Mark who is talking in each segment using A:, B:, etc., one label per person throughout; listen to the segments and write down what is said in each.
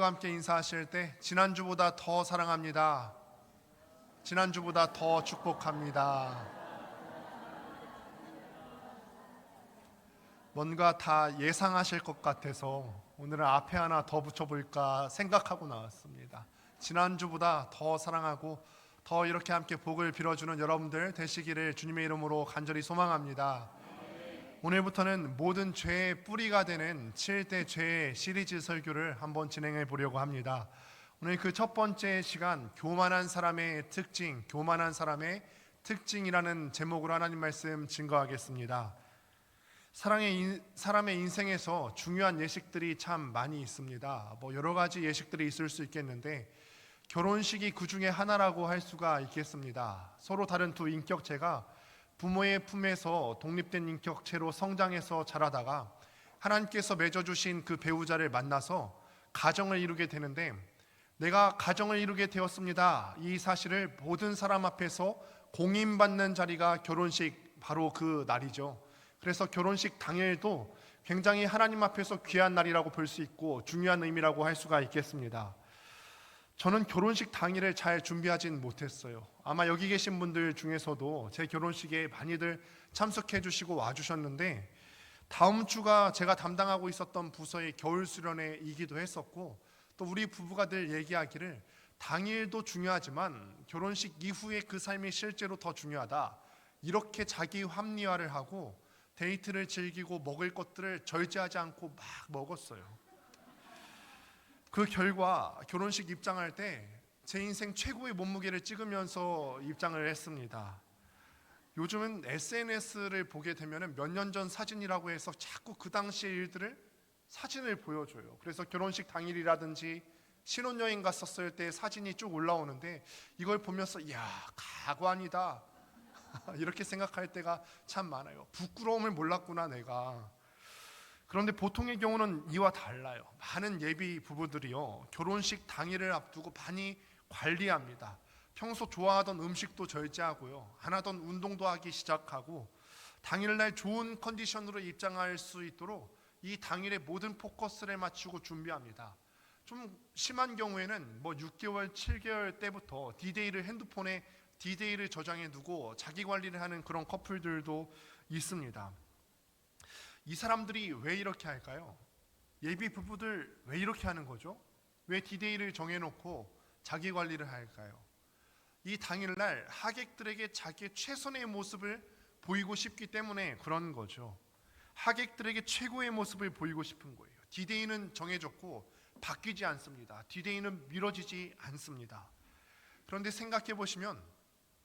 A: 여러분들과 함께 인사하실 때 지난주보다 더 사랑합니다. 지난주보다 더 축복합니다. 뭔가 다 예상하실 것 같아서 오늘은 앞에 하나 더 붙여볼까 생각하고 나왔습니다. 지난주보다 더 사랑하고 더 이렇게 함께 복을 빌어주는 여러분들 되시기를 주님의 이름으로 간절히 소망합니다. 오늘부터는 모든 죄의 뿌리가 되는 7대 죄 시리즈 설교를 한번 진행해 보려고 합니다. 오늘 그 첫 번째 시간 교만한 사람의 특징, 교만한 사람의 특징이라는 제목으로 하나님 말씀 증거하겠습니다. 사람의 인생에서 중요한 예식들이 참 많이 있습니다. 여러 가지 예식들이 있을 수 있겠는데 결혼식이 그 중에 하나라고 할 수가 있겠습니다. 서로 다른 두 인격체가 부모의 품에서 독립된 인격체로 성장해서 자라다가 하나님께서 맺어주신 그 배우자를 만나서 가정을 이루게 되는데, 내가 가정을 이루게 되었습니다, 이 사실을 모든 사람 앞에서 공인받는 자리가 결혼식, 바로 그 날이죠. 그래서 결혼식 당일도 굉장히 하나님 앞에서 귀한 날이라고 볼 수 있고 중요한 의미라고 할 수가 있겠습니다. 저는 결혼식 당일을 잘 준비하진 못했어요. 아마 여기 계신 분들 중에서도 제 결혼식에 많이들 참석해 주시고 와주셨는데, 다음 주가 제가 담당하고 있었던 부서의 겨울 수련회이기도 했었고, 또 우리 부부가 늘 얘기하기를 당일도 중요하지만 결혼식 이후의 그 삶이 실제로 더 중요하다, 이렇게 자기 합리화를 하고 데이트를 즐기고 먹을 것들을 절제하지 않고 막 먹었어요. 그 결과 결혼식 입장할 때 제 인생 최고의 몸무게를 찍으면서 입장을 했습니다. 요즘은 SNS를 보게 되면 몇 년 전 사진이라고 해서 자꾸 그 당시의 일들을 사진을 보여줘요. 그래서 결혼식 당일이라든지 신혼여행 갔었을 때 사진이 쭉 올라오는데 이걸 보면서 이야, 가관이다 이렇게 생각할 때가 참 많아요. 부끄러움을 몰랐구나 내가. 그런데 보통의 경우는 이와 달라요. 많은 예비 부부들이요, 결혼식 당일을 앞두고 많이 관리합니다. 평소 좋아하던 음식도 절제하고요, 안 하던 운동도 하기 시작하고 당일날 좋은 컨디션으로 입장할 수 있도록 이 당일의 모든 포커스를 맞추고 준비합니다. 좀 심한 경우에는 6개월, 7개월 때부터 디데이를 핸드폰에 디데이를 저장해 두고 자기 관리를 하는 그런 커플들도 있습니다. 이 사람들이 왜 이렇게 할까요? 예비 부부들 왜 이렇게 하는 거죠? 왜 디데이를 정해놓고 자기 관리를 할까요? 이 당일날 하객들에게 자기의 최선의 모습을 보이고 싶기 때문에 그런 거죠. 하객들에게 최고의 모습을 보이고 싶은 거예요. 디데이는 정해졌고 바뀌지 않습니다. 디데이는 미뤄지지 않습니다. 그런데 생각해 보시면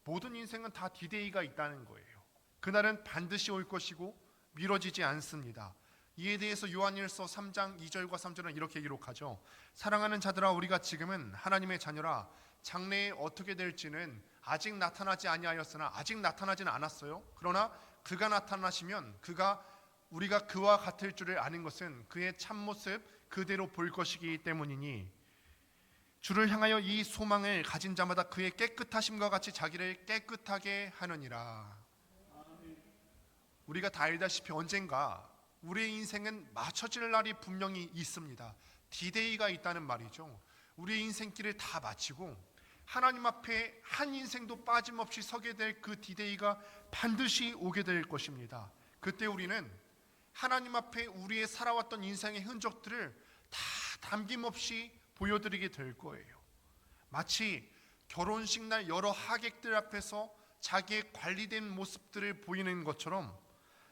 A: 모든 인생은 다 디데이가 있다는 거예요. 그날은 반드시 올 것이고 미뤄지지 않습니다. 이에 대해서 요한일서 3장 2절과 3절은 이렇게 기록하죠. 사랑하는 자들아, 우리가 지금은 하나님의 자녀라. 장래에 어떻게 될지는 아직 나타나지 아니하였으나, 아직 나타나지는 않았어요. 그러나 그가 나타나시면 우리가 그와 같을 줄을 아는 것은 그의 참모습 그대로 볼 것이기 때문이니, 주를 향하여 이 소망을 가진 자마다 그의 깨끗하심과 같이 자기를 깨끗하게 하느니라. 우리가 다 알다시피 언젠가 우리의 인생은 맞춰질 날이 분명히 있습니다. 디데이가 있다는 말이죠. 우리의 인생길을 다 마치고 하나님 앞에 한 인생도 빠짐없이 서게 될 그 디데이가 반드시 오게 될 것입니다. 그때 우리는 하나님 앞에 우리의 살아왔던 인생의 흔적들을 다 담김없이 보여드리게 될 거예요. 마치 결혼식 날 여러 하객들 앞에서 자기의 관리된 모습들을 보이는 것처럼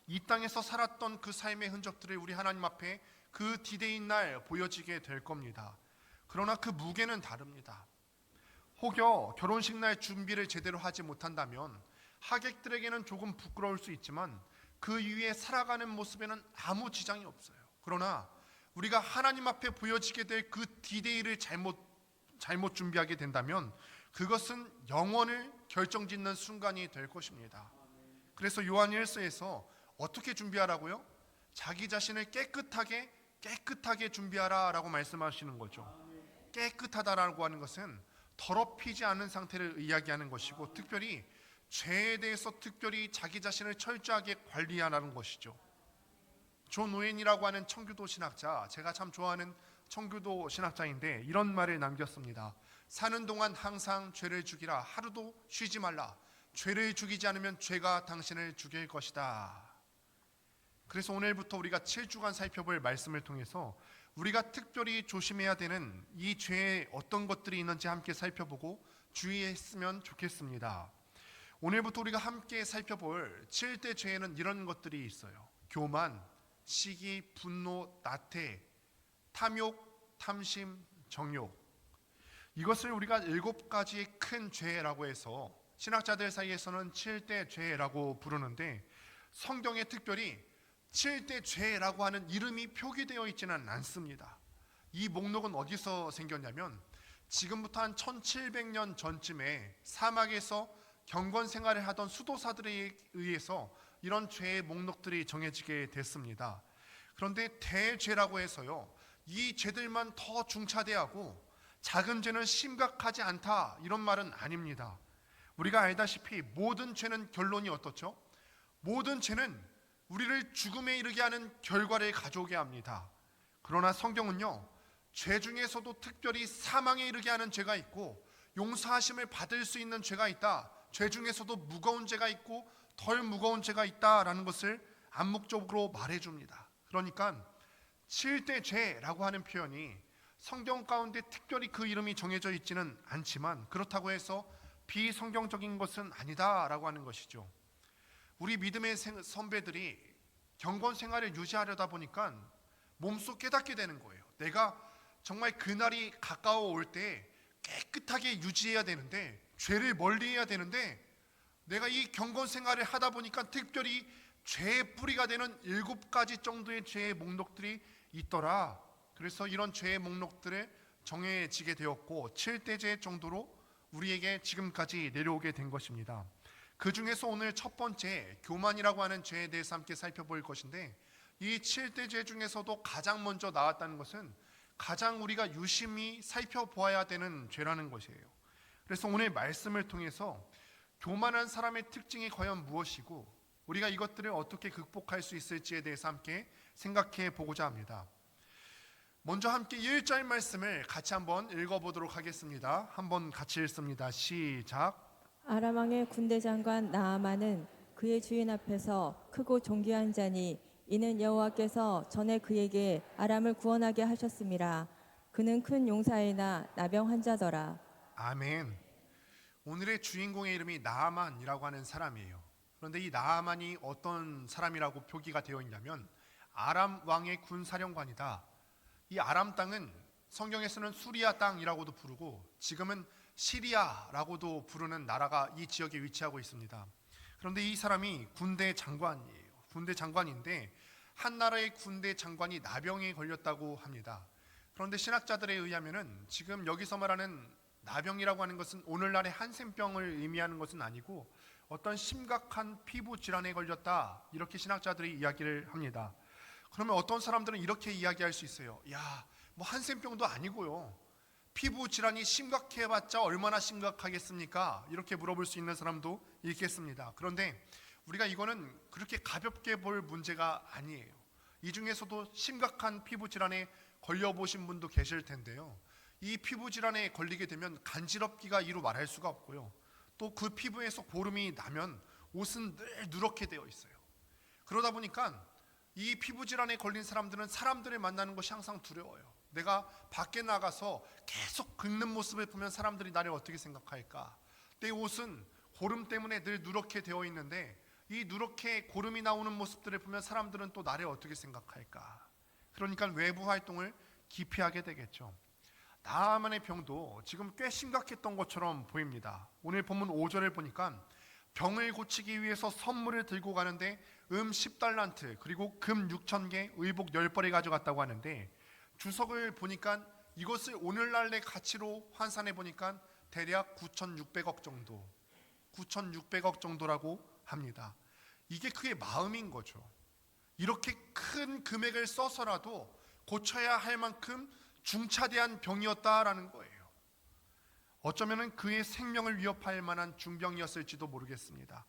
A: 이 땅에서 살았던 그 삶의 흔적들을 우리 하나님 앞에 그 디데이 날 보여지게 될 겁니다. 그러나 그 무게는 다릅니다. 혹여 결혼식 날 준비를 제대로 하지 못한다면 하객들에게는 조금 부끄러울 수 있지만 그 이후에 살아가는 모습에는 아무 지장이 없어요. 그러나 우리가 하나님 앞에 보여지게 될 그 디데이를 잘못 준비하게 된다면 그것은 영원을 결정짓는 순간이 될 것입니다. 그래서 요한 1서에서 어떻게 준비하라고요? 자기 자신을 깨끗하게 준비하라 라고 말씀하시는 거죠. 깨끗하다라고 하는 것은 더럽히지 않은 상태를 이야기하는 것이고, 특별히 죄에 대해서 특별히 자기 자신을 철저하게 관리하라는 것이죠. 존 오웬이라고 하는 청교도 신학자, 제가 참 좋아하는 청교도 신학자인데 이런 말을 남겼습니다. 사는 동안 항상 죄를 죽이라. 하루도 쉬지 말라. 죄를 죽이지 않으면 죄가 당신을 죽일 것이다. 그래서 오늘부터 우리가 7주간 살펴볼 말씀을 통해서 우리가 특별히 조심해야 되는 이 죄에 어떤 것들이 있는지 함께 살펴보고 주의했으면 좋겠습니다. 오늘부터 우리가 함께 살펴볼 7대 죄에는 이런 것들이 있어요. 교만, 시기, 분노, 나태, 탐욕, 탐심, 정욕. 이것을 우리가 7가지의 큰 죄라고 해서 신학자들 사이에서는 7대 죄라고 부르는데 성경에 특별히 7대 죄라고 하는 이름이 표기되어 있지는 않습니다. 이 목록은 어디서 생겼냐면 지금부터 한 1700년 전쯤에 사막에서 경건 생활을 하던 수도사들에 의해서 이런 죄의 목록들이 정해지게 됐습니다. 그런데 대죄라고 해서요, 이 죄들만 더 중차대하고 작은 죄는 심각하지 않다, 이런 말은 아닙니다. 우리가 알다시피 모든 죄는 결론이 어떻죠? 모든 죄는 우리를 죽음에 이르게 하는 결과를 가져오게 합니다. 그러나 성경은요, 죄 중에서도 특별히 사망에 이르게 하는 죄가 있고 용서하심을 받을 수 있는 죄가 있다, 죄 중에서도 무거운 죄가 있고 덜 무거운 죄가 있다라는 것을 암묵적으로 말해줍니다. 그러니까 7대 죄라고 하는 표현이 성경 가운데 특별히 그 이름이 정해져 있지는 않지만 그렇다고 해서 비성경적인 것은 아니다라고 하는 것이죠. 우리 믿음의 선배들이 경건 생활을 유지하려다 보니까 몸소 깨닫게 되는 거예요. 내가 정말 그날이 가까워 올 때 깨끗하게 유지해야 되는데, 죄를 멀리해야 되는데, 내가 이 경건 생활을 하다 보니까 특별히 죄의 뿌리가 되는 7가지 정도의 죄의 목록들이 있더라. 그래서 이런 죄의 목록들을 정해지게 되었고 7대 죄 정도로 우리에게 지금까지 내려오게 된 것입니다. 그 중에서 오늘 첫 번째 교만이라고 하는 죄에 대해서 함께 살펴볼 것인데, 이 7대 죄 중에서도 가장 먼저 나왔다는 것은 가장 우리가 유심히 살펴보아야 되는 죄라는 것이에요. 그래서 오늘 말씀을 통해서 교만한 사람의 특징이 과연 무엇이고 우리가 이것들을 어떻게 극복할 수 있을지에 대해서 함께 생각해 보고자 합니다. 먼저 함께 1절 말씀을 같이 한번 읽어보도록 하겠습니다. 한번 같이 읽습니다. 시작.
B: 아람 왕의 군대 장관 나아만은 그의 주인 앞에서 크고 존귀한 자니 이는 여호와께서 전에 그에게 아람을 구원하게 하셨음이라. 그는 큰 용사이나 나병 환자더라.
A: 아멘. 오늘의 주인공의 이름이 나아만이라고 하는 사람이에요. 그런데 이 나아만이 어떤 사람이라고 표기가 되어 있냐면 아람 왕의 군사령관이다. 이 아람 땅은 성경에서는 수리아 땅이라고도 부르고 지금은 시리아라고도 부르는 나라가 이 지역에 위치하고 있습니다. 그런데 이 사람이 군대 장관이에요. 군대 장관인데 한 나라의 군대 장관이 나병에 걸렸다고 합니다. 그런데 신학자들에 의하면은 지금 여기서 말하는 나병이라고 하는 것은 오늘날의 한센병을 의미하는 것은 아니고 어떤 심각한 피부 질환에 걸렸다, 이렇게 신학자들이 이야기를 합니다. 그러면 어떤 사람들은 이렇게 이야기할 수 있어요. 야, 뭐 한센병도 아니고요, 피부 질환이 심각해봤자 얼마나 심각하겠습니까? 이렇게 물어볼 수 있는 사람도 있겠습니다. 그런데 우리가 이거는 그렇게 가볍게 볼 문제가 아니에요. 이 중에서도 심각한 피부 질환에 걸려보신 분도 계실 텐데요, 이 피부 질환에 걸리게 되면 간지럽기가 이루 말할 수가 없고요, 또 그 피부에서 고름이 나면 옷은 늘 누렇게 되어 있어요. 그러다 보니까 이 피부 질환에 걸린 사람들은 사람들을 만나는 것이 항상 두려워요. 내가 밖에 나가서 계속 긁는 모습을 보면 사람들이 나를 어떻게 생각할까? 내 옷은 고름 때문에 늘 누렇게 되어 있는데 이 누렇게 고름이 나오는 모습들을 보면 사람들은 또 나를 어떻게 생각할까? 그러니까 외부 활동을 기피하게 되겠죠. 나아만의 병도 지금 꽤 심각했던 것처럼 보입니다. 오늘 본문 5절을 보니까 병을 고치기 위해서 선물을 들고 가는데 10달란트 그리고 금 6,000개, 의복 10벌을 가져갔다고 하는데 주석을 보니까 이것을 오늘날의 가치로 환산해 보니까 대략 9,600억 정도, 9,600억 정도라고 합니다. 이게 그의 마음인 거죠. 이렇게 큰 금액을 써서라도 고쳐야 할 만큼 중차대한 병이었다라는 거예요. 어쩌면 그의 생명을 위협할 만한 중병이었을지도 모르겠습니다.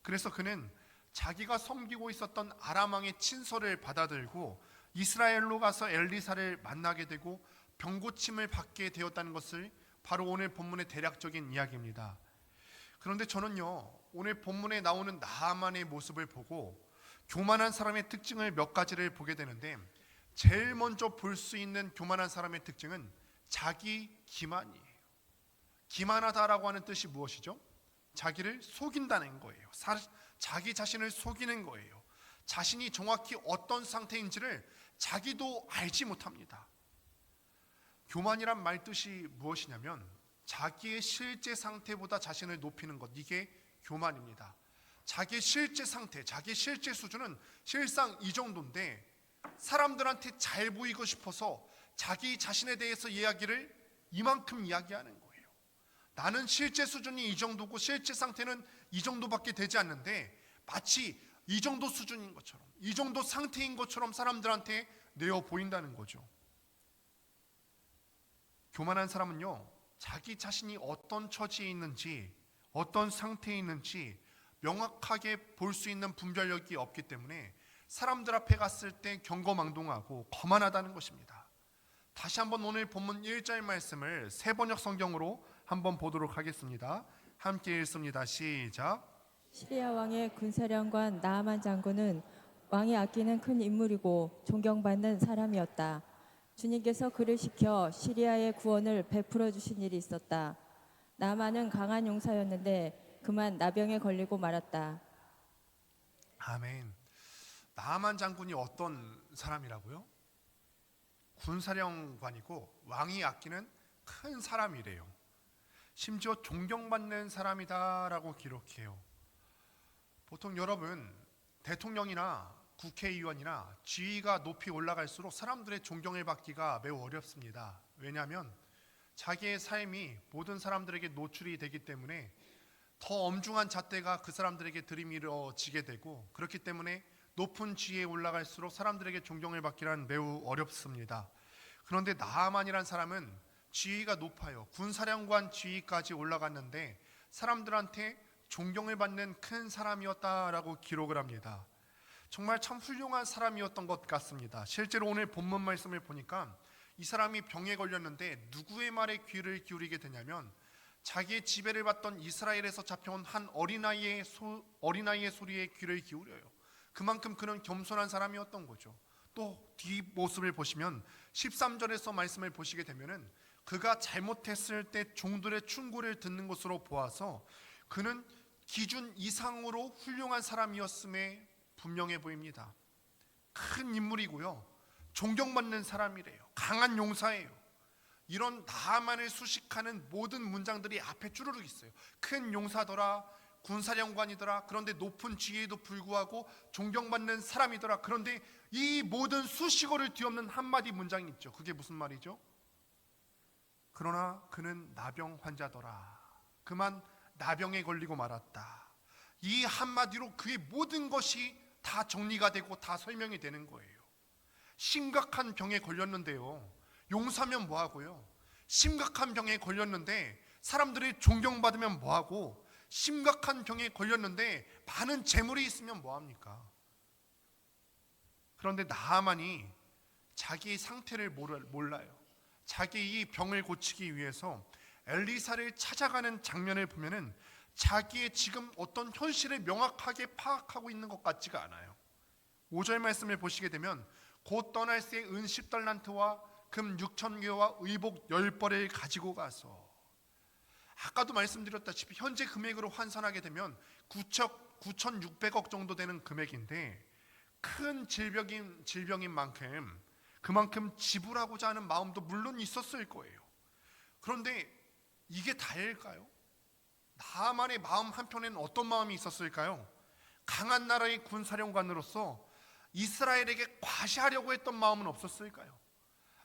A: 그래서 그는 자기가 섬기고 있었던 아람 왕의 친서를 받아들고 이스라엘로 가서 엘리사를 만나게 되고 병고침을 받게 되었다는 것을 바로 오늘 본문의 대략적인 이야기입니다. 그런데 저는요, 오늘 본문에 나오는 나아만의 모습을 보고 교만한 사람의 특징을 몇 가지를 보게 되는데, 제일 먼저 볼 수 있는 교만한 사람의 특징은 자기 기만이에요. 기만하다라고 하는 뜻이 무엇이죠? 자기를 속인다는 거예요. 자기 자신을 속이는 거예요. 자신이 정확히 어떤 상태인지를 자기도 알지 못합니다. 교만이란 말 뜻이 무엇이냐면 자기의 실제 상태보다 자신을 높이는 것, 이게 교만입니다. 자기의 실제 상태, 자기의 실제 수준은 실상 이 정도인데 사람들한테 잘 보이고 싶어서 자기 자신에 대해서 이야기를 이만큼 이야기하는 거예요. 나는 실제 수준이 이 정도고 실제 상태는 이 정도밖에 되지 않는데 마치 이 정도 수준인 것처럼, 이 정도 상태인 것처럼 사람들한테 내어 보인다는 거죠. 교만한 사람은요, 자기 자신이 어떤 처지에 있는지, 어떤 상태에 있는지 명확하게 볼 수 있는 분별력이 없기 때문에 사람들 앞에 갔을 때 경거망동하고 거만하다는 것입니다. 다시 한번 오늘 본문 1절 말씀을 새번역 성경으로 한번 보도록 하겠습니다. 함께 읽습니다. 시작.
B: 시리아 왕의 군사령관 나아만 장군은 왕이 아끼는 큰 인물이고 존경받는 사람이었다. 주님께서 그를 시켜 시리아의 구원을 베풀어 주신 일이 있었다. 나아만은 강한 용사였는데 그만 나병에 걸리고 말았다.
A: 아멘. 나아만 장군이 어떤 사람이라고요? 군사령관이고 왕이 아끼는 큰 사람이래요. 심지어 존경받는 사람이다라고 기록해요. 보통 여러분, 대통령이나 국회의원이나 지위가 높이 올라갈수록 사람들의 존경을 받기가 매우 어렵습니다. 왜냐하면 자기의 삶이 모든 사람들에게 노출이 되기 때문에 더 엄중한 잣대가 그 사람들에게 들이밀어지게 되고, 그렇기 때문에 높은 지위에 올라갈수록 사람들에게 존경을 받기란 매우 어렵습니다. 그런데 나아만이란 사람은 지위가 높아요. 군사령관 지위까지 올라갔는데 사람들한테 존경을 받는 큰 사람이었다라고 기록을 합니다. 정말 참 훌륭한 사람이었던 것 같습니다. 실제로 오늘 본문 말씀을 보니까 이 사람이 병에 걸렸는데 누구의 말에 귀를 기울이게 되냐면 자기의 지배를 받던 이스라엘에서 잡혀온 한 어린아이의 소리에 귀를 기울여요. 그만큼 그는 겸손한 사람이었던 거죠. 또 뒷모습을 보시면 13절에서 말씀을 보시게 되면은 그가 잘못했을 때 종들의 충고를 듣는 것으로 보아서 그는 기준 이상으로 훌륭한 사람이었음에 분명해 보입니다. 큰 인물이고요, 존경받는 사람이래요. 강한 용사예요. 이런 나아만을 수식하는 모든 문장들이 앞에 쭈루룩 있어요. 큰 용사더라, 군사령관이더라, 그런데 높은 지위에도 불구하고 존경받는 사람이더라. 그런데 이 모든 수식어를 뒤엎는 한마디 문장이 있죠. 그게 무슨 말이죠? 그러나 그는 나병 환자더라. 그만 나병에 걸리고 말았다. 이 한마디로 그의 모든 것이 다 정리가 되고 다 설명이 되는 거예요. 심각한 병에 걸렸는데요, 용사면 뭐하고요? 심각한 병에 걸렸는데 사람들이 존경받으면 뭐하고, 심각한 병에 걸렸는데 많은 재물이 있으면 뭐합니까? 그런데 나아만이 자기 상태를 몰라요. 자기 이 병을 고치기 위해서 엘리사를 찾아가는 장면을 보면은 자기의 지금 어떤 현실을 명확하게 파악하고 있는 것 같지가 않아요. 5절 말씀을 보시게 되면 곧 떠날 새 은 10달란트와 금 6,000개와 의복 10벌을 가지고 가서, 아까도 말씀드렸다시피 현재 금액으로 환산하게 되면 9,600억 정도 되는 금액인데 큰 질병인 만큼 그만큼 지불하고자 하는 마음도 물론 있었을 거예요. 그런데 이게 다일까요? 나아만의 마음 한편에는 어떤 마음이 있었을까요? 강한 나라의 군사령관으로서 이스라엘에게 과시하려고 했던 마음은 없었을까요?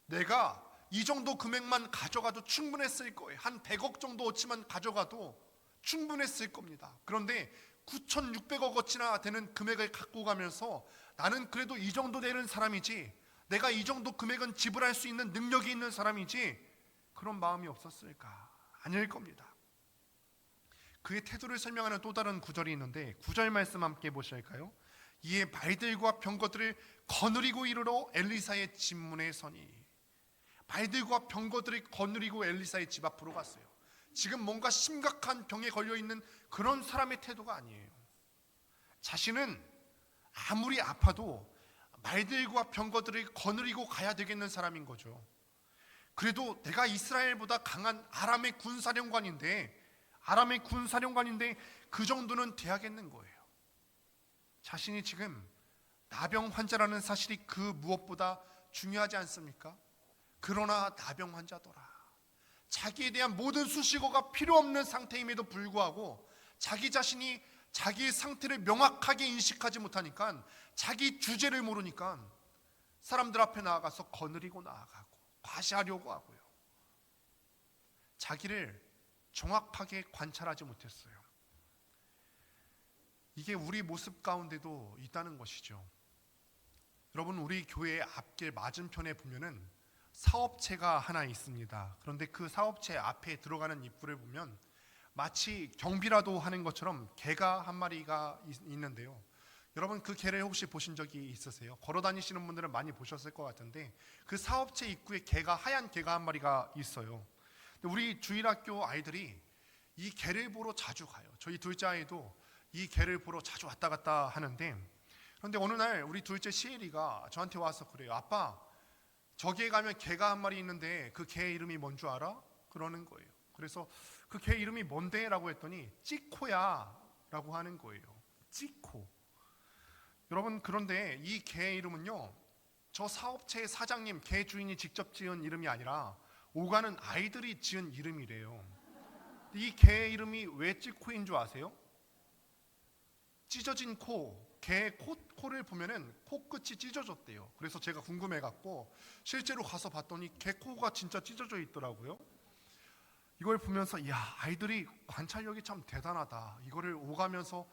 A: 내가 이 정도 금액만 가져가도 충분했을 거예요. 한 100억 정도 어치만 가져가도 충분했을 겁니다. 그런데 9,600억 어치나 되는 금액을 갖고 가면서 나는 그래도 이 정도 되는 사람이지, 내가 이 정도 금액은 지불할 수 있는 능력이 있는 사람이지, 그런 마음이 없었을까? 아닐 겁니다. 그의 태도를 설명하는 또 다른 구절이 있는데 9절 말씀 함께 보실까요? 이에 말들과 병거들을 거느리고 이르러 엘리사의 집 문에 서니, 말들과 병거들을 거느리고 엘리사의 집 앞으로 갔어요. 지금 뭔가 심각한 병에 걸려있는 그런 사람의 태도가 아니에요. 자신은 아무리 아파도 말들과 병거들을 거느리고 가야 되겠는 사람인 거죠. 그래도 내가 이스라엘보다 강한 아람의 군사령관인데 그 정도는 돼야겠는 거예요. 자신이 지금 나병 환자라는 사실이 그 무엇보다 중요하지 않습니까? 그러나 나병 환자더라. 자기에 대한 모든 수식어가 필요 없는 상태임에도 불구하고 자기 자신이 자기의 상태를 명확하게 인식하지 못하니까, 자기 주제를 모르니까 사람들 앞에 나아가서 거느리고 나아가고 과시하려고 하고요. 자기를 정확하게 관찰하지 못했어요. 이게 우리 모습 가운데도 있다는 것이죠. 여러분, 우리 교회 앞길 맞은편에 보면은 사업체가 하나 있습니다. 그런데 그 사업체 앞에 들어가는 입구를 보면 마치 경비라도 하는 것처럼 개가 한 마리가 있는데요. 여러분, 그 개를 혹시 보신 적이 있으세요? 걸어 다니시는 분들은 많이 보셨을 것 같은데, 그 사업체 입구에 하얀 개가 한 마리가 있어요. 근데 우리 주일학교 아이들이 이 개를 보러 자주 가요. 저희 둘째 아이도 이 개를 보러 자주 왔다 갔다 하는데, 그런데 어느 날 우리 둘째 시엘이가 저한테 와서 그래요. 아빠, 저기에 가면 개가 한 마리 있는데 그 개 이름이 뭔 줄 알아? 그러는 거예요. 그래서 그 개 이름이 뭔데? 라고 했더니 찌코야 라고 하는 거예요. 찌코. 여러분, 그런데 이 개 이름은요, 저 사업체의 사장님, 개 주인이 직접 지은 이름이 아니라 오가는 아이들이 지은 이름이래요. 이 개 이름이 왜 찌코인 줄 아세요? 찢어진 코, 개 코를 보면은 코끝이 찢어졌대요. 그래서 제가 궁금해갖고 실제로 가서 봤더니 개 코가 진짜 찢어져 있더라고요. 이걸 보면서 아이들이 관찰력이 참 대단하다. 이거를 오가면서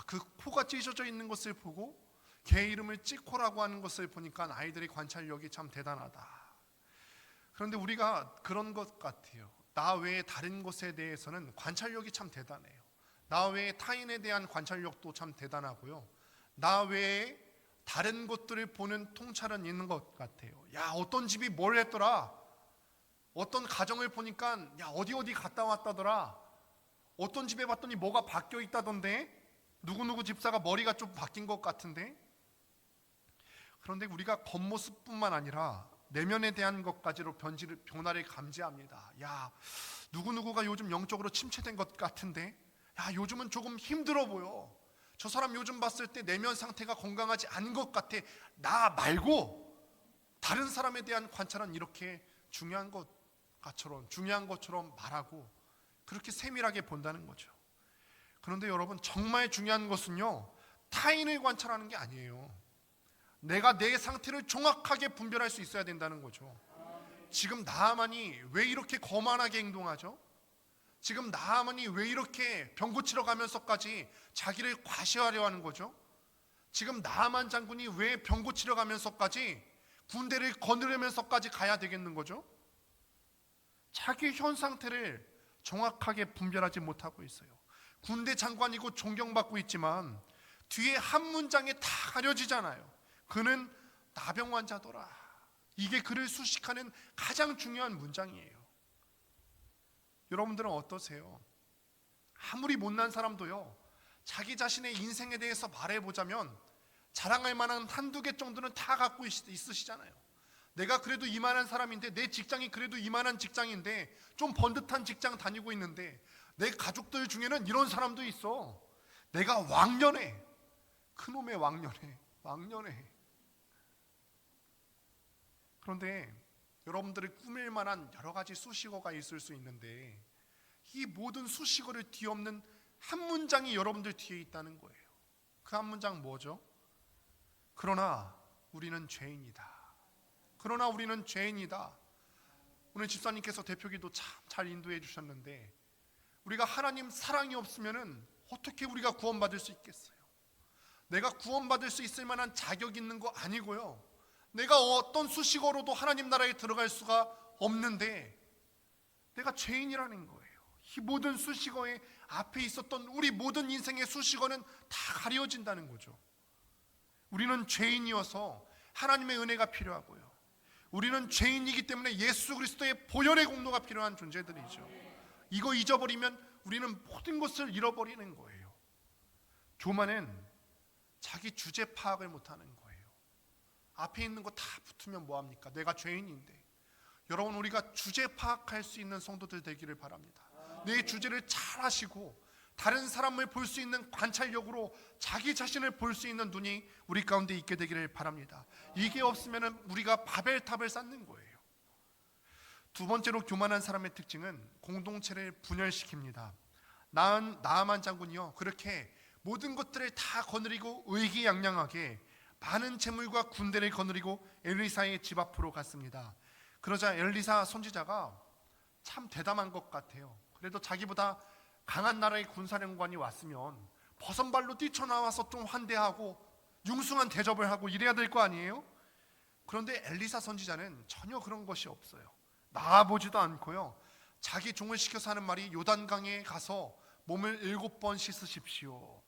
A: 그 코가 찢어져 있는 것을 보고 개 이름을 찌코라고 하는 것을 보니까 아이들의 관찰력이 참 대단하다. 그런데 우리가 그런 것 같아요. 나 외에 다른 것에 대해서는 관찰력이 참 대단해요. 나 외에 타인에 대한 관찰력도 참 대단하고요. 나 외에 다른 것들을 보는 통찰은 있는 것 같아요. 어떤 집이 뭘 했더라. 어떤 가정을 보니까 어디 갔다 왔다더라. 어떤 집에 봤더니 뭐가 바뀌어 있다던데. 누구누구 집사가 머리가 좀 바뀐 것 같은데. 그런데 우리가 겉모습뿐만 아니라 내면에 대한 것까지로 변화를 감지합니다. 누구누구가 요즘 영적으로 침체된 것 같은데. 요즘은 조금 힘들어 보여. 저 사람 요즘 봤을 때 내면 상태가 건강하지 않은 것 같아. 나 말고 다른 사람에 대한 관찰은 이렇게 중요한 것처럼 말하고 그렇게 세밀하게 본다는 거죠. 그런데 여러분, 정말 중요한 것은요, 타인을 관찰하는 게 아니에요. 내가 내 상태를 정확하게 분별할 수 있어야 된다는 거죠. 지금 나아만이 왜 이렇게 거만하게 행동하죠? 지금 나아만이 왜 이렇게 병 고치러 가면서까지 자기를 과시하려 하는 거죠? 지금 나아만 장군이 왜 병 고치러 가면서까지 군대를 거느리면서까지 가야 되겠는 거죠? 자기 현 상태를 정확하게 분별하지 못하고 있어요. 군대 장관이고 존경받고 있지만 뒤에 한 문장에 다 가려지잖아요. 그는 나병 환자더라. 이게 그를 수식하는 가장 중요한 문장이에요. 여러분들은 어떠세요? 아무리 못난 사람도요, 자기 자신의 인생에 대해서 말해보자면 자랑할 만한 한두 개 정도는 다 갖고 있으시잖아요. 내가 그래도 이만한 사람인데, 내 직장이 그래도 이만한 직장인데, 좀 번듯한 직장 다니고 있는데, 내 가족들 중에는 이런 사람도 있어. 내가 왕년에, 그놈의 왕년에. 그런데 여러분들이 꾸밀 만한 여러 가지 수식어가 있을 수 있는데, 이 모든 수식어를 뒤엎는 한 문장이 여러분들 뒤에 있다는 거예요. 그 한 문장 뭐죠? 그러나 우리는 죄인이다. 오늘 집사님께서 대표기도 참 잘 인도해 주셨는데, 우리가 하나님 사랑이 없으면은 어떻게 우리가 구원받을 수 있겠어요? 내가 구원받을 수 있을 만한 자격 있는 거 아니고요, 내가 어떤 수식어로도 하나님 나라에 들어갈 수가 없는데 내가 죄인이라는 거예요. 이 모든 수식어의 앞에 있었던 우리 모든 인생의 수식어는 다 가려진다는 거죠. 우리는 죄인이어서 하나님의 은혜가 필요하고요. 우리는 죄인이기 때문에 예수 그리스도의 보혈의 공로가 필요한 존재들이죠. 이거 잊어버리면 우리는 모든 것을 잃어버리는 거예요. 교만은 자기 주제 파악을 못하는 거예요. 앞에 있는 거 다 붙으면 뭐합니까? 내가 죄인인데. 여러분, 우리가 주제 파악할 수 있는 성도들 되기를 바랍니다. 내 주제를 잘 아시고 다른 사람을 볼 수 있는 관찰력으로 자기 자신을 볼 수 있는 눈이 우리 가운데 있게 되기를 바랍니다. 이게 없으면 우리가 바벨탑을 쌓는 거예요. 두 번째로 교만한 사람의 특징은 공동체를 분열시킵니다. 나아만 장군이요, 그렇게 모든 것들을 다 거느리고 의기양양하게 많은 재물과 군대를 거느리고 엘리사의 집 앞으로 갔습니다. 그러자 엘리사 선지자가 참 대담한 것 같아요. 그래도 자기보다 강한 나라의 군사령관이 왔으면 버선발로 뛰쳐나와서 좀 환대하고 융숭한 대접을 하고 이래야 될 거 아니에요? 그런데 엘리사 선지자는 전혀 그런 것이 없어요. 나아보지도 않고요, 자기 종을 시켜서 하는 말이 요단강에 가서 몸을 7번 씻으십시오.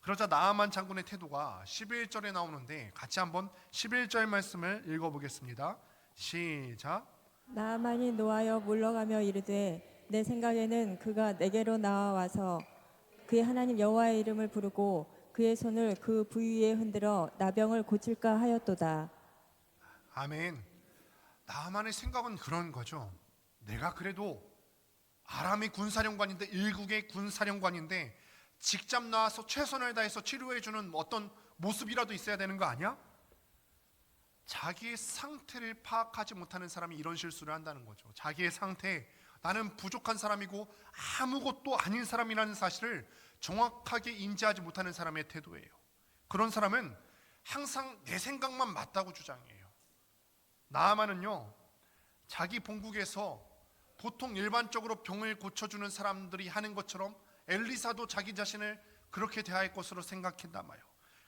A: 그러자 나아만 장군의 태도가 11절에 나오는데 같이 한번 11절 말씀을 읽어보겠습니다. 시작.
B: 나아만이 노하여 물러가며 이르되 내 생각에는 그가 내게로 나와서 그의 하나님 여호와의 이름을 부르고 그의 손을 그 부위에 흔들어 나병을 고칠까 하였도다.
A: 아멘. 나만의 생각은 그런 거죠. 내가 그래도 아람의 군사령관인데, 일국의 군사령관인데 직접 나와서 최선을 다해서 치료해주는 어떤 모습이라도 있어야 되는 거 아니야? 자기의 상태를 파악하지 못하는 사람이 이런 실수를 한다는 거죠. 자기의 상태, 나는 부족한 사람이고 아무것도 아닌 사람이라는 사실을 정확하게 인지하지 못하는 사람의 태도예요. 그런 사람은 항상 내 생각만 맞다고 주장해요. 나아만은요, 자기 본국에서 보통 일반적으로 병을 고쳐주는 사람들이 하는 것처럼 엘리사도 자기 자신을 그렇게 대할 것으로 생각했나 봐요.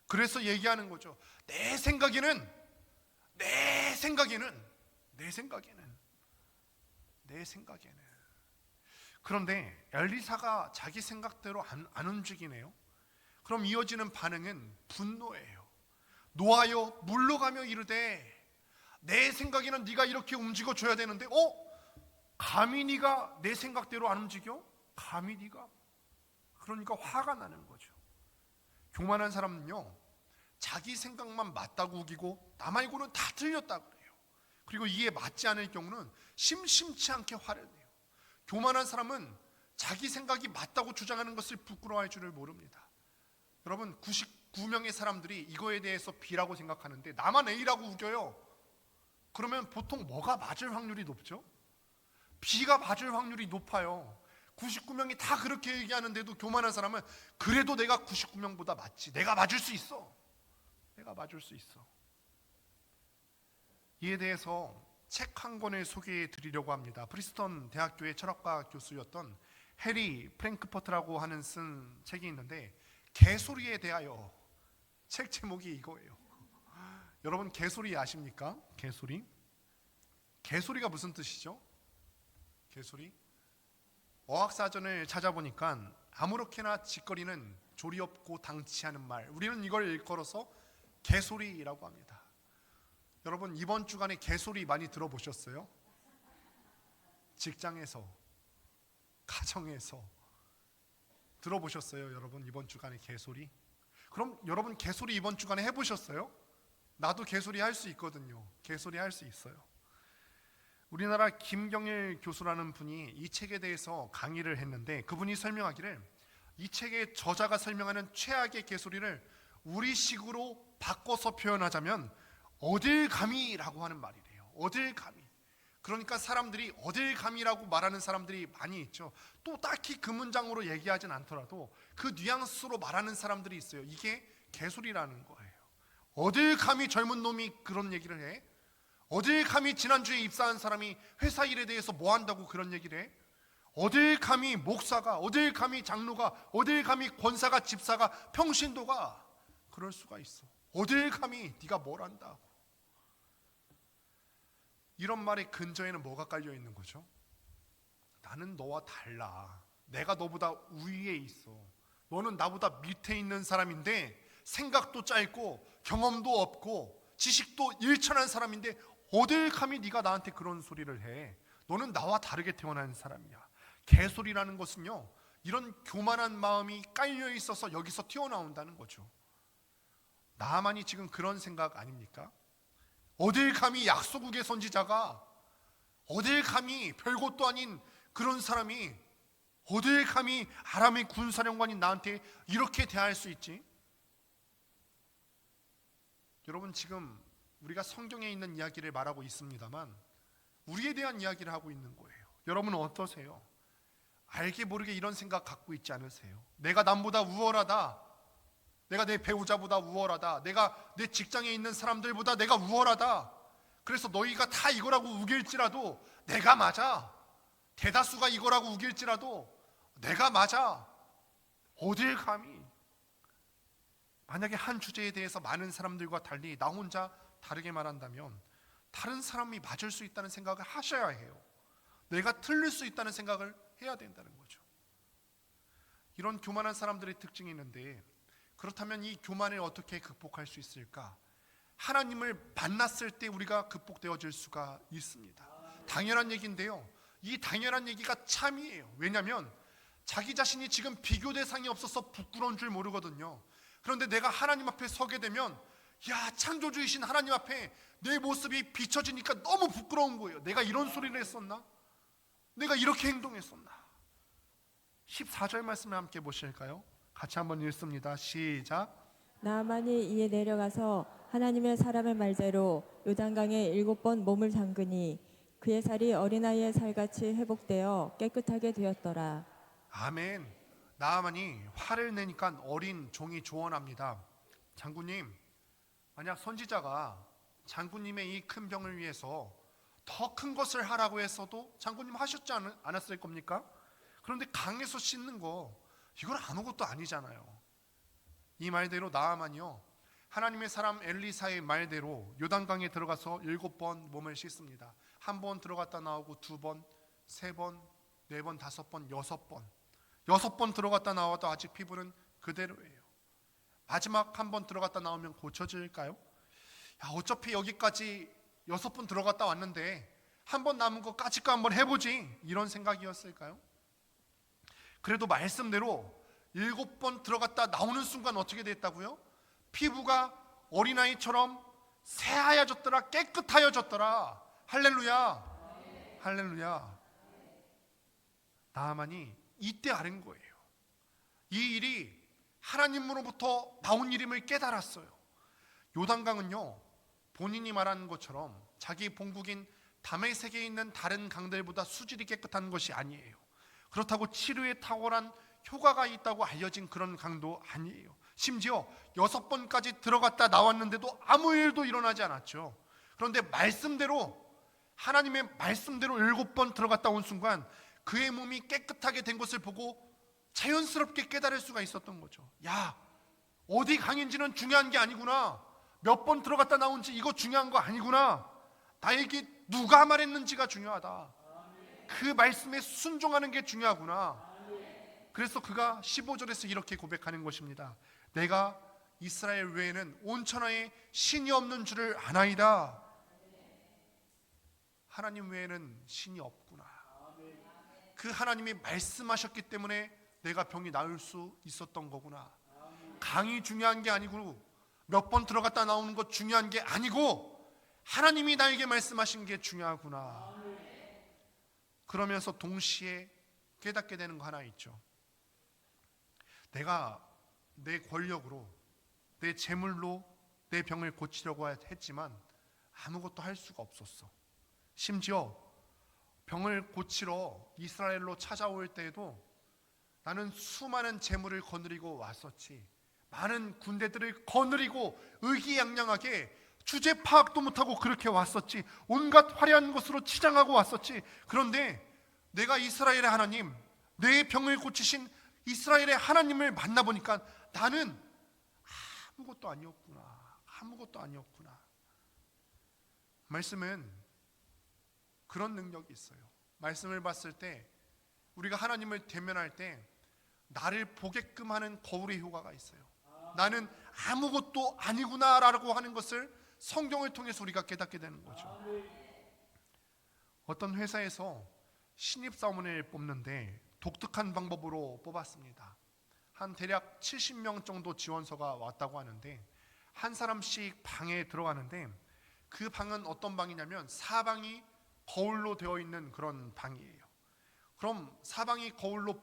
A: 그래서 얘기하는 거죠. 내 생각에는 그런데 엘리사가 자기 생각대로 안 움직이네요. 그럼 이어지는 반응은 분노예요. 노하여 물러가며 이르되 내 생각에는 네가 이렇게 움직여 줘야 되는데 감히 네가 내 생각대로 안 움직여? 감히 네가? 그러니까 화가 나는 거죠. 교만한 사람은요, 자기 생각만 맞다고 우기고 나 말고는 다 틀렸다고 그래요. 그리고 이에 맞지 않을 경우는 심심치 않게 화를 내요. 교만한 사람은 자기 생각이 맞다고 주장하는 것을 부끄러워할 줄을 모릅니다. 여러분, 99명의 사람들이 이거에 대해서 B라고 생각하는데 나만 A라고 우겨요. 그러면 보통 뭐가 맞을 확률이 높죠? B가 맞을 확률이 높아요. 99명이 다 그렇게 얘기하는데도 교만한 사람은 그래도 내가 99명보다 맞지, 내가 맞을 수 있어. 이에 대해서 책 한 권을 소개해 드리려고 합니다. 프리스턴 대학교의 철학과 교수였던 해리 프랭크퍼트라고 하는 쓴 책이 있는데, 개소리에 대하여. 책 제목이 이거예요. 여러분, 개소리 아십니까? 개소리가 무슨 뜻이죠? 개소리? 어학사전을 찾아보니까 아무렇게나 짓거리는 조리 없고 당치하는 말, 우리는 이걸 일컬어서 개소리라고 합니다. 여러분, 이번 주간에 개소리 많이 들어보셨어요? 직장에서, 가정에서 들어보셨어요? 여러분, 이번 주간에 개소리? 그럼 여러분, 개소리 이번 주간에 해보셨어요? 나도 개소리 할 수 있거든요. 개소리 할 수 있어요. 우리나라 김경일 교수라는 분이 이 책에 대해서 강의를 했는데, 그분이 설명하기를 이 책의 저자가 설명하는 최악의 개소리를 우리식으로 바꿔서 표현하자면 어딜 감히라고 하는 말이래요. 어딜 감히. 그러니까 사람들이 어딜 감히라고 말하는 사람들이 많이 있죠. 또 딱히 그 문장으로 얘기하진 않더라도 그 뉘앙스로 말하는 사람들이 있어요. 이게 개소리라는 거예요. 어딜 감히 젊은 놈이 그런 얘기를 해? 어딜 감히 지난주에 입사한 사람이 회사 일에 대해서 뭐 한다고 그런 얘기를 해? 어딜 감히 목사가, 어딜 감히 장로가, 어딜 감히 권사가, 집사가, 평신도가 그럴 수가 있어. 어딜 감히 네가 뭘 한다고. 이런 말의 근저에는 뭐가 깔려 있는 거죠? 나는 너와 달라. 내가 너보다 위에 있어. 너는 나보다 밑에 있는 사람인데 생각도 짧고 경험도 없고 지식도 일천한 사람인데 어딜 감히 네가 나한테 그런 소리를 해? 너는 나와 다르게 태어난 사람이야. 개소리라는 것은요, 이런 교만한 마음이 깔려 있어서 여기서 튀어나온다는 거죠. 나만이 지금 그런 생각 아닙니까? 어딜 감히 약소국의 선지자가, 어딜 감히 별것도 아닌 그런 사람이, 어딜 감히 아람의 군사령관인 나한테 이렇게 대할 수 있지? 여러분, 지금 우리가 성경에 있는 이야기를 말하고 있습니다만 우리에 대한 이야기를 하고 있는 거예요. 여러분은 어떠세요? 알게 모르게 이런 생각 갖고 있지 않으세요? 내가 남보다 우월하다, 내가 내 배우자보다 우월하다, 내가 내 직장에 있는 사람들보다 내가 우월하다, 그래서 너희가 다 이거라고 우길지라도 내가 맞아, 대다수가 이거라고 우길지라도 내가 맞아. 어딜 감히. 만약에 한 주제에 대해서 많은 사람들과 달리 나 혼자 다르게 말한다면 다른 사람이 맞을 수 있다는 생각을 하셔야 해요. 내가 틀릴 수 있다는 생각을 해야 된다는 거죠. 이런 교만한 사람들의 특징이 있는데, 그렇다면 이 교만을 어떻게 극복할 수 있을까? 하나님을 만났을 때 우리가 극복되어질 수가 있습니다. 당연한 얘기인데요, 이 당연한 얘기가 참이에요. 왜냐하면 자기 자신이 지금 비교 대상이 없어서 부끄러운 줄 모르거든요. 그런데 내가 하나님 앞에 서게 되면, 야, 창조주이신 하나님 앞에 내 모습이 비춰지니까 너무 부끄러운 거예요. 내가 이런 소리를 했었나? 내가 이렇게 행동했었나? 14절 말씀을 함께 보실까요? 같이 한번 읽습니다. 시작.
B: 나아만이 이에 내려가서 하나님의 사람의 말대로 요단강에 7번 몸을 담그니 그의 살이 어린아이의 살같이 회복되어 깨끗하게 되었더라.
A: 아멘. 나아만이 화를 내니까 어린 종이 조언합니다. 장군님, 만약 선지자가 장군님의 이 큰 병을 위해서 더 큰 것을 하라고 했어도 장군님 하셨지 않았을 겁니까? 그런데 강에서 씻는 거, 이건 아무것도 아니잖아요. 이 말대로 나아만이요, 하나님의 사람 엘리사의 말대로 요단강에 들어가서 7번 몸을 씻습니다. 한 번 들어갔다 나오고 2번, 3번, 4번, 5번, 6번. 6번 들어갔다 나와도 아직 피부는 그대로예요. 마지막 한 번 들어갔다 나오면 고쳐질까요? 야, 어차피 여기까지 6번 들어갔다 왔는데 한 번 남은 거 까짓거 한번 해보지, 이런 생각이었을까요? 그래도 말씀대로 7번 들어갔다 나오는 순간 어떻게 됐다고요? 피부가 어린아이처럼 새하얘졌더라, 깨끗하여졌더라. 할렐루야, 할렐루야. 나아만이 이때 아는 거예요. 이 일이 하나님으로부터 나온 일임을 깨달았어요. 요단강은요, 본인이 말하는 것처럼 자기 본국인 다메섹에 있는 다른 강들보다 수질이 깨끗한 것이 아니에요. 그렇다고 치료에 탁월한 효과가 있다고 알려진 그런 강도 아니에요. 심지어 6번까지 들어갔다 나왔는데도 아무 일도 일어나지 않았죠. 그런데 말씀대로, 하나님의 말씀대로 7번 들어갔다 온 순간 그의 몸이 깨끗하게 된 것을 보고 자연스럽게 깨달을 수가 있었던 거죠. 야, 어디 강인지는 중요한 게 아니구나, 몇 번 들어갔다 나온지 이거 중요한 거 아니구나, 나에게 누가 말했는지가 중요하다, 그 말씀에 순종하는 게 중요하구나. 그래서 그가 15절에서 이렇게 고백하는 것입니다. 내가 이스라엘 외에는 온 천하에 신이 없는 줄을 아나이다. 하나님 외에는 신이 없구나. 그 하나님이 말씀하셨기 때문에 내가 병이 나을 수 있었던 거구나. 강이 중요한 게 아니고 몇 번 들어갔다 나오는 것 중요한 게 아니고 하나님이 나에게 말씀하신 게 중요하구나. 그러면서 동시에 깨닫게 되는 거 하나 있죠. 내가 내 권력으로, 내 재물로 내 병을 고치려고 했지만 아무것도 할 수가 없었어. 심지어 병을 고치러 이스라엘로 찾아올 때에도 나는 수많은 재물을 거느리고 왔었지, 많은 군대들을 거느리고 의기양양하게 주제 파악도 못하고 그렇게 왔었지, 온갖 화려한 것으로 치장하고 왔었지. 그런데 내가 이스라엘의 하나님, 내 병을 고치신 이스라엘의 하나님을 만나보니까 나는 아무것도 아니었구나, 아무것도 아니었구나. 말씀은 그런 능력이 있어요. 말씀을 봤을 때, 우리가 하나님을 대면할 때 나를 보게끔 하는 거울의 효과가 있어요. 나는 아무것도 아니구나라고 하는 것을 성경을 통해서 우리가 깨닫게 되는 거죠. 어떤 회사에서 신입사원을 뽑는데 독특한 방법으로 뽑았습니다. 한 대략 70명 정도 지원서가 왔다고 하는데 한 사람씩 방에 들어가는데 그 방은 어떤 방이냐면 사방이 거울로 되어 있는 그런 방이에요. 그럼 사방이 거울로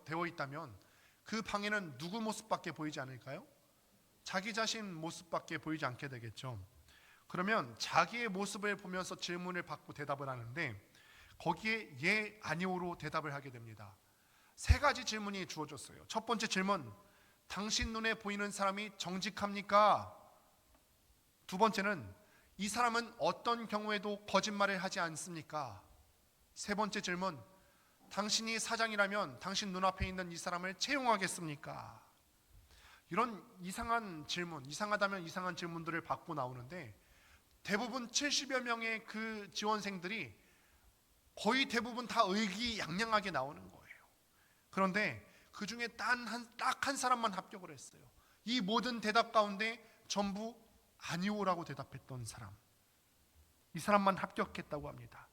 A: 되어 있다면 그 방에는 누구 모습밖에 보이지 않을까요? 자기 자신 모습밖에 보이지 않게 되겠죠. 그러면 자기의 모습을 보면서 질문을 받고 대답을 하는데 거기에 예, 아니오로 대답을 하게 됩니다. 세 가지 질문이 주어졌어요. 첫 번째 질문, 당신 눈에 보이는 사람이 정직합니까? 두 번째는, 이 사람은 어떤 경우에도 거짓말을 하지 않습니까? 세 번째 질문, 당신이 사장이라면 당신 눈앞에 있는 이 사람을 채용하겠습니까? 이런 이상한 질문, 이상하다면 이상한 질문들을 받고 나오는데 대부분 70여 명의 그 지원생들이 거의 대부분 다 의기양양하게 나오는 거예요. 그런데 그 중에 딱 한 사람만 합격을 했어요. 이 모든 대답 가운데 전부 아니오라고 대답했던 사람, 이 사람만 합격했다고 합니다.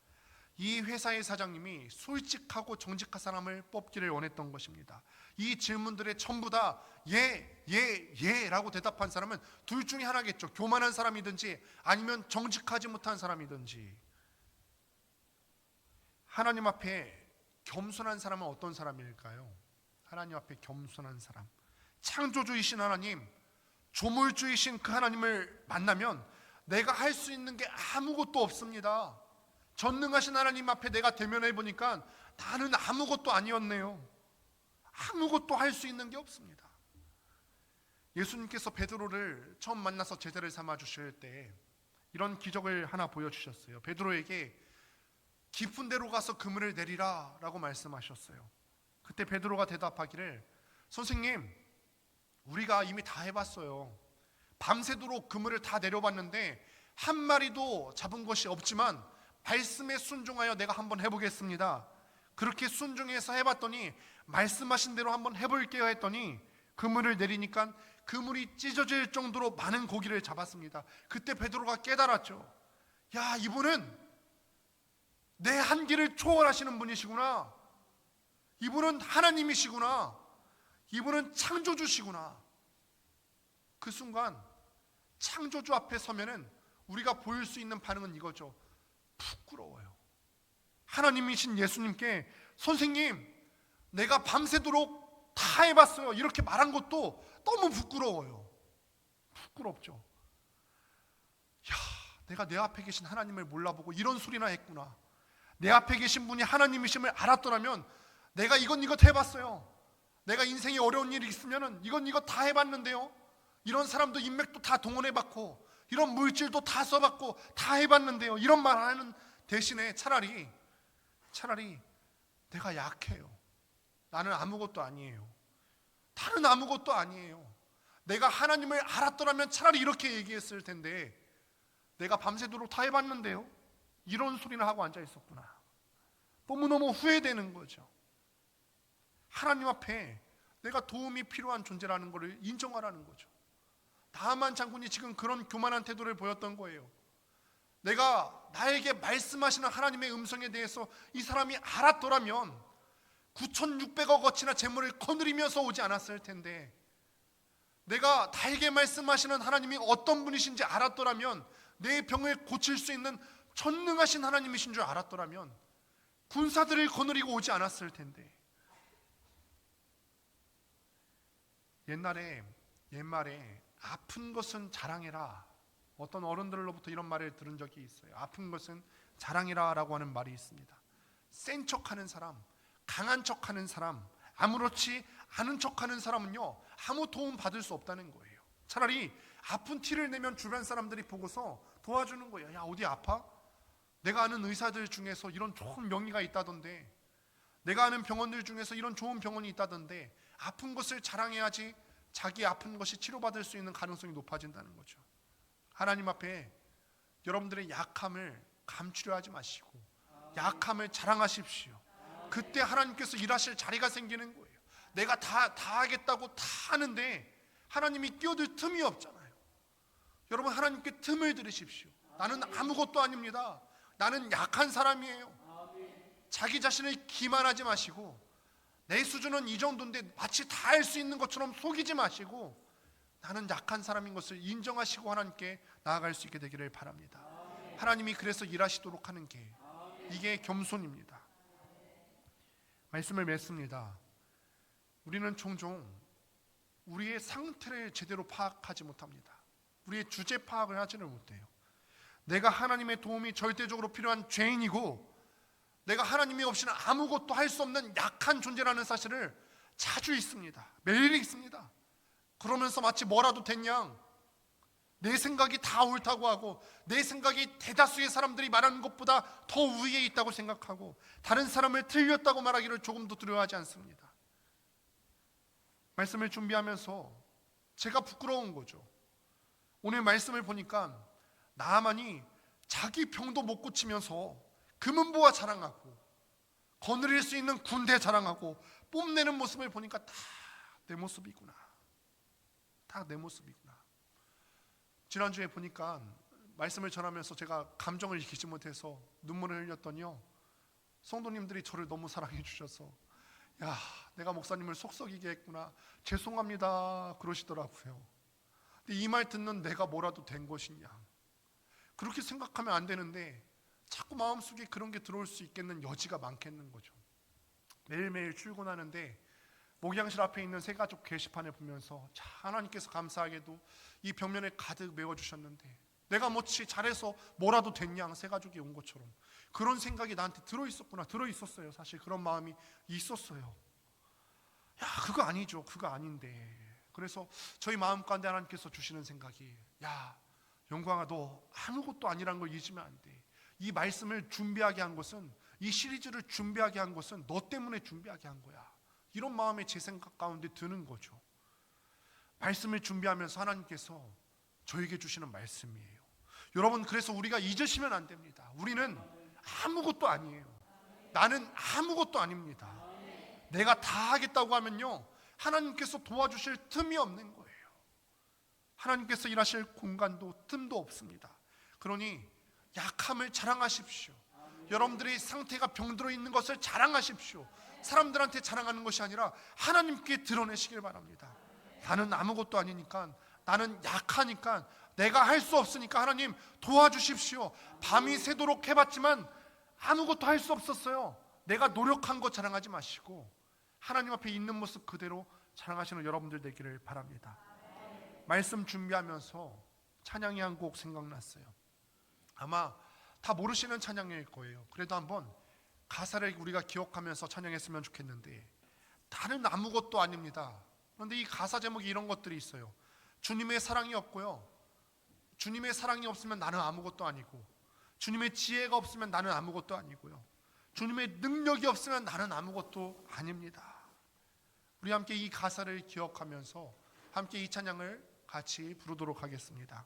A: 이 회사의 사장님이 솔직하고 정직한 사람을 뽑기를 원했던 것입니다. 이 질문들에 전부 다 예, 예, 예 라고 대답한 사람은 둘 중에 하나겠죠. 교만한 사람이든지 아니면 정직하지 못한 사람이든지. 하나님 앞에 겸손한 사람은 어떤 사람일까요? 하나님 앞에 겸손한 사람, 창조주이신 하나님, 조물주이신 그 하나님을 만나면 내가 할 수 있는 게 아무것도 없습니다. 전능하신 하나님 앞에 내가 대면해 보니까 나는 아무것도 아니었네요. 아무것도 할 수 있는 게 없습니다. 예수님께서 베드로를 처음 만나서 제자를 삼아 주실 때 이런 기적을 하나 보여주셨어요. 베드로에게 깊은 데로 가서 그물을 내리라 라고 말씀하셨어요. 그때 베드로가 대답하기를, 선생님, 우리가 이미 다 해봤어요. 밤새도록 그물을 다 내려봤는데 한 마리도 잡은 것이 없지만 말씀에 순종하여 내가 한번 해보겠습니다. 그렇게 순종해서 해봤더니 말씀하신 대로 한번 해볼게요 했더니 그물을 내리니까 그물이 찢어질 정도로 많은 고기를 잡았습니다. 그때 베드로가 깨달았죠. 야, 이분은 내 한계를 초월하시는 분이시구나. 이분은 하나님이시구나. 이분은 창조주시구나. 그 순간 창조주 앞에 서면은 우리가 보일 수 있는 반응은 이거죠. 부끄러워요. 하나님이신 예수님께 선생님, 내가 밤새도록 다 해봤어요, 이렇게 말한 것도 너무 부끄러워요. 부끄럽죠. 야, 내가 내 앞에 계신 하나님을 몰라보고 이런 소리나 했구나. 내 앞에 계신 분이 하나님이심을 알았더라면 내가 이것 해봤어요. 내가 인생에 어려운 일이 있으면 이것 다 해봤는데요. 이런 사람도 인맥도 다 동원해봤고 이런 물질도 다 써봤고 다 해봤는데요. 이런 말 하는 대신에 차라리 내가 약해요. 나는 아무것도 아니에요. 나는 아무것도 아니에요. 내가 하나님을 알았더라면 차라리 이렇게 얘기했을 텐데 내가 밤새도록 다 해봤는데요. 이런 소리나 하고 앉아 있었구나. 너무너무 후회되는 거죠. 하나님 앞에 내가 도움이 필요한 존재라는 것을 인정하라는 거죠. 나만 장군이 지금 그런 교만한 태도를 보였던 거예요. 내가 나에게 말씀하시는 하나님의 음성에 대해서 이 사람이 알았더라면 9,600억 어치나 재물을 거느리면서 오지 않았을 텐데, 내가 나에게 말씀하시는 하나님이 어떤 분이신지 알았더라면, 내 병을 고칠 수 있는 전능하신 하나님이신 줄 알았더라면 군사들을 거느리고 오지 않았을 텐데. 옛말에 아픈 것은 자랑해라, 어떤 어른들로부터 이런 말을 들은 적이 있어요. 아픈 것은 자랑해라 라고 하는 말이 있습니다. 센 척하는 사람, 강한 척하는 사람, 아무렇지 않은 척하는 사람은요, 아무 도움 받을 수 없다는 거예요. 차라리 아픈 티를 내면 주변 사람들이 보고서 도와주는 거예요. 야, 어디 아파? 내가 아는 의사들 중에서 이런 좋은 명의가 있다던데, 내가 아는 병원들 중에서 이런 좋은 병원이 있다던데, 아픈 것을 자랑해야지 자기 아픈 것이 치료받을 수 있는 가능성이 높아진다는 거죠. 하나님 앞에 여러분들의 약함을 감추려 하지 마시고 약함을 자랑하십시오. 그때 하나님께서 일하실 자리가 생기는 거예요. 내가 다 하겠다고 다 하는데 하나님이 끼어들 틈이 없잖아요. 여러분, 하나님께 틈을 들으십시오. 나는 아무것도 아닙니다. 나는 약한 사람이에요. 자기 자신을 기만하지 마시고, 내 수준은 이 정도인데 마치 다 할 수 있는 것처럼 속이지 마시고, 나는 약한 사람인 것을 인정하시고 하나님께 나아갈 수 있게 되기를 바랍니다. 하나님이 그래서 일하시도록 하는 게 이게 겸손입니다. 말씀을 맺습니다. 우리는 종종 우리의 상태를 제대로 파악하지 못합니다. 우리의 주제 파악을 하지는 못해요. 내가 하나님의 도움이 절대적으로 필요한 죄인이고, 내가 하나님이 없이는 아무것도 할 수 없는 약한 존재라는 사실을 자주 있습니다. 매일 있습니다. 그러면서 마치 뭐라도 됐냐, 내 생각이 다 옳다고 하고, 내 생각이 대다수의 사람들이 말하는 것보다 더 우위에 있다고 생각하고, 다른 사람을 틀렸다고 말하기를 조금도 두려워하지 않습니다. 말씀을 준비하면서 제가 부끄러운 거죠. 오늘 말씀을 보니까 나아만이 자기 병도 못 고치면서 금은보화 자랑하고, 거느릴 수 있는 군대 자랑하고, 뽐내는 모습을 보니까 다 내 모습이구나. 다 내 모습이구나. 지난주에 보니까 말씀을 전하면서 제가 감정을 이기지 못해서 눈물을 흘렸더니요, 성도님들이 저를 너무 사랑해 주셔서, 야, 내가 목사님을 속썩이게 했구나, 죄송합니다 그러시더라고요. 근데 이 말 듣는 내가 뭐라도 된 것이냐, 그렇게 생각하면 안 되는데 자꾸 마음속에 그런 게 들어올 수 있겠는 여지가 많겠는 거죠. 매일매일 출근하는데 목양실 앞에 있는 새가족 게시판을 보면서, 자, 하나님께서 감사하게도 이 벽면에 가득 메워주셨는데 내가 뭐지 잘해서 뭐라도 됐냐, 새가족이 온 것처럼 그런 생각이 나한테 들어있었구나. 들어있었어요. 사실 그런 마음이 있었어요. 야, 그거 아니죠. 그거 아닌데. 그래서 저희 마음 가운데 하나님께서 주시는 생각이, 야, 영광아, 너 아무것도 아니란 걸 잊으면 안 돼. 이 말씀을 준비하게 한 것은, 이 시리즈를 준비하게 한 것은 너 때문에 준비하게 한 거야. 이런 마음이 제 생각 가운데 드는 거죠. 말씀을 준비하면서 하나님께서 저에게 주시는 말씀이에요. 여러분, 그래서 우리가 잊으시면 안 됩니다. 우리는 아무것도 아니에요. 나는 아무것도 아닙니다. 내가 다 하겠다고 하면요, 하나님께서 도와주실 틈이 없는 거예요. 하나님께서 일하실 공간도 틈도 없습니다. 그러니 약함을 자랑하십시오. 여러분들의 상태가 병들어 있는 것을 자랑하십시오. 사람들한테 자랑하는 것이 아니라 하나님께 드러내시길 바랍니다. 나는 아무것도 아니니까, 나는 약하니까, 내가 할 수 없으니까 하나님 도와주십시오. 밤이 새도록 해봤지만 아무것도 할 수 없었어요. 내가 노력한 것 자랑하지 마시고 하나님 앞에 있는 모습 그대로 자랑하시는 여러분들 되기를 바랍니다. 말씀 준비하면서 찬양이 한 곡 생각났어요. 아마 다 모르시는 찬양일 거예요. 그래도 한번 가사를 우리가 기억하면서 찬양했으면 좋겠는데, 나는 아무것도 아닙니다. 그런데 이 가사 제목이 이런 것들이 있어요. 주님의 사랑이 없고요, 주님의 사랑이 없으면 나는 아무것도 아니고, 주님의 지혜가 없으면 나는 아무것도 아니고요, 주님의 능력이 없으면 나는 아무것도 아닙니다. 우리 함께 이 가사를 기억하면서 함께 이 찬양을 같이 부르도록 하겠습니다.